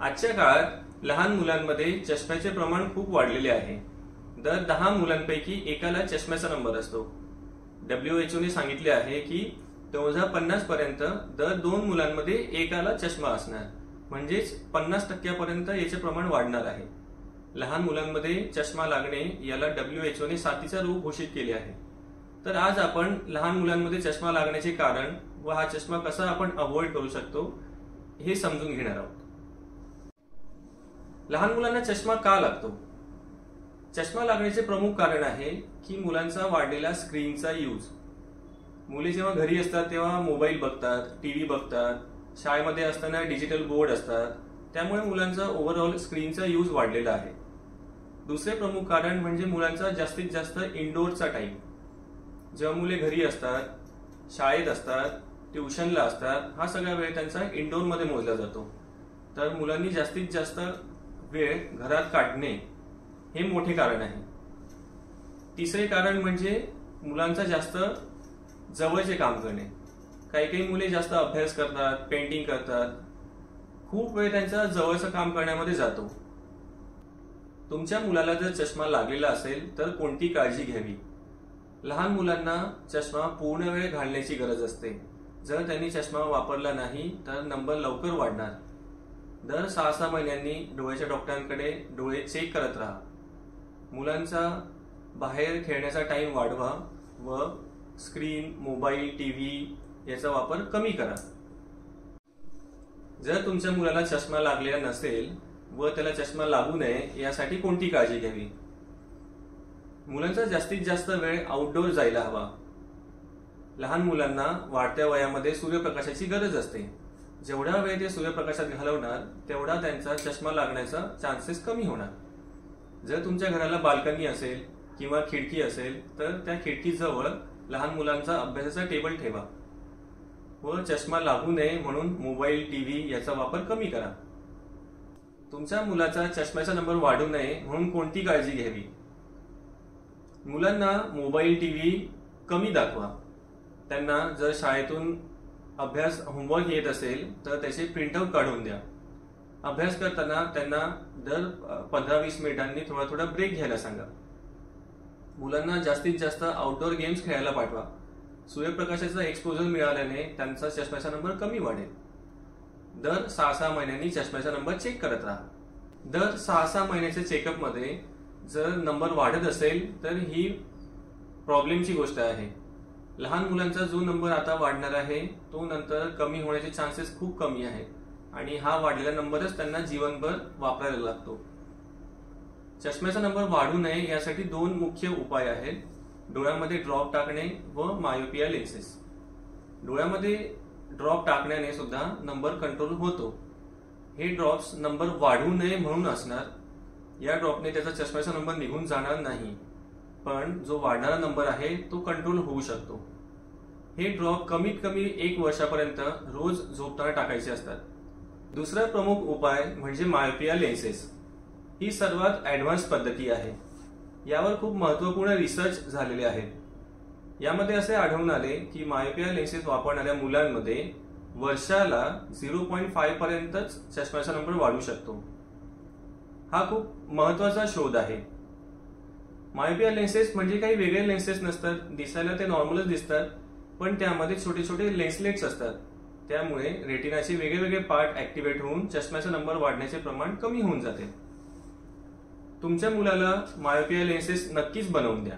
आजच्या काळात लहान मुलांमध्ये चष्म्याचे प्रमाण खूप वाढलेले आहे। दर 10 मुलांपैकी एकाला चष्म्याचा नंबर असतो। WHO ने सांगितले आहे की 2050 पर्यंत दर 2 मुलांमध्ये एकाला चष्मा असणार, म्हणजेच 50% पर्यंत याचे प्रमाण वाढणार आहे। लहान मुलांमध्ये चष्मा लागणे याला WHO ने साथीचा रोग घोषित केले आहे। तर आज आपण लहान मुलांमध्ये चष्मा लागण्याचे कारण व हा चष्मा कसा आपण अवॉइड करू शकतो हे समजून घेणार आहोत। लहान मुलांना चष्मा का लागतो? चष्मा लागण्याचे प्रमुख कारण आहे की मुलांचा वाढलेला स्क्रीनचा यूज। मुले जेव्हा घरी असतात तेव्हा मोबाईल बघतात, टीव्ही बघतात, शाळेमध्ये असताना डिजिटल बोर्ड असतात, त्यामुळे मुलांचा ओव्हरऑल स्क्रीनचा यूज वाढलेला आहे। दुसरे प्रमुख कारण म्हणजे मुलांचा जास्तीत जास्त इंडोरचा टाइम। जेव्हा मुले घरी असतात, शाळेत असतात, ट्युशनला असतात, हा सगळा वेळ त्यांचा इंडोर मध्ये मोजला जातो। तर मुलांनी जास्तीत जास्त वेळ घरात काढणे हे मोठे कारण आहे। तिसरे कारण म्हणजे मुलांचा जास्त जवळचे काम करणे। काही काही मुले जास्त अभ्यास करतात, पेंटिंग करतात, खूप वेळ त्यांचा जवळचं काम करण्यामध्ये जातो। तुमच्या मुलाला जर चष्मा लागलेला असेल तर कोणती काळजी घ्यावी? लहान मुलांना चष्मा पूर्ण वेळ घालण्याची गरज असते। जर त्यांनी चष्मा वापरला नाही तर नंबर लवकर वाढणार। दर 6-6 महिन्यांनी डोळ्याच्या डॉक्टरांकडे डोळे चेक करत राहा। मुलांचा बाहेर खेळण्याचा टाइम वाढवा व स्क्रीन, मोबाईल, टीव्ही याचा वापर कमी करा। जर तुमच्या मुलाला चष्मा लागलेला नसेल व त्याला चष्मा लागू नये यासाठी कोणती काळजी घ्यावी? मुलांचा जास्तीत जास्त वेळ आउटडोर जायला हवा। लहान मुलांना वाढत्या वयामध्ये सूर्यप्रकाशाची गरज असते। जेवढा वेळ ते सूर्यप्रकाशात घालवणार तेवढा त्यांचा चष्मा लागण्याचा चान्सेस कमी होणार। जर तुमच्या घराला बाल्कनी असेल किंवा खिडकी असेल तर त्या खिडकीजवळ लहान मुलांचा अभ्यासाचा टेबल ठेवा व चष्मा लागू नये म्हणून मोबाईल, टीव्ही याचा वापर कमी करा। तुमच्या मुलाचा चष्म्याचा नंबर वाढू नये म्हणून कोणती काळजी घ्यावी? मुलांना मोबाईल, टीव्ही कमी दाखवा। त्यांना जर शाळेतून अभ्यास, होमवर्क येत असेल तर त्याचे प्रिंटआउट काढून द्या। अभ्यास करताना त्यांना दर 15-20 मिनिटांनी थोडा थोडा ब्रेक घ्यायला सांगा। मुलांना जास्तीत जास्त आउटडोर गेम्स खेळायला पाठवा। सूर्यप्रकाशाचा एक्सपोजर मिळाल्याने त्यांचा चष्म्याचा नंबर कमी वाढेल। दर 6-6 महिन्यांनी चष्म्याचा नंबर चेक करत राहा। दर 6-6 महिन्याच्या चेकअपमध्ये जर नंबर वाढत असेल तर ही प्रॉब्लेमची गोष्ट आहे। लहान मुलांचा जो नंबर आता वाढणार आहे तो नंतर कमी होण्याचे चान्सेस खूप कमी आहेत आणि हा वाढलेला नंबरच त्यांना जीवनभर वापरायला लागतो। चष्म्याचा नंबर वाढू नये यासाठी 2 मुख्य उपाय आहेत: डोळ्यामध्ये ड्रॉप टाकणे व मायोपिया लेन्सेस। डोळ्यामध्ये ड्रॉप टाकण्याने सुद्धा नंबर कंट्रोल होतो। हे ड्रॉप्स नंबर वाढू नये म्हणून असणार। या ड्रॉपने त्याचा चष्म्याचा नंबर निघून जाणार नाही, पण जो वाढणारा नंबर आहे तो कंट्रोल होऊ शकतो। हे ड्रॉप कमीत कमी 1 वर्षापर्यंत रोज झोपताना टाकायचे असतात। दुसरा प्रमुख उपाय म्हणजे मायोपिया लेन्सेस। ही सर्वात ऍडव्हान्स पद्धती आहे। यावर खूप महत्त्वपूर्ण रिसर्च झालेले आहेत। यामध्ये असे आढळून आले की मायोपिया लेन्सेस वापरणाऱ्या मुलांमध्ये वर्षाला 0.5 पर्यंतच चष्म्याचा नंबर वाढू शकतो। हा खूप महत्त्वाचा शोध आहे। मायोपिया लेन्सेस म्हणजे काही वेगळे लेन्सेस नसतात, दिसायला ते नॉर्मलच दिसतात, पण त्यामध्ये छोटे छोटे लेन्सलेट्स असतात। त्यामुळे रेटिनाचे वेगवेगळे पार्ट ऍक्टिव्हेट होऊन चष्म्याचा नंबर वाढण्याचे प्रमाण कमी होऊन जाते। तुमच्या मुलाला मायोपिया लेन्सेस नक्कीच बनवून द्या।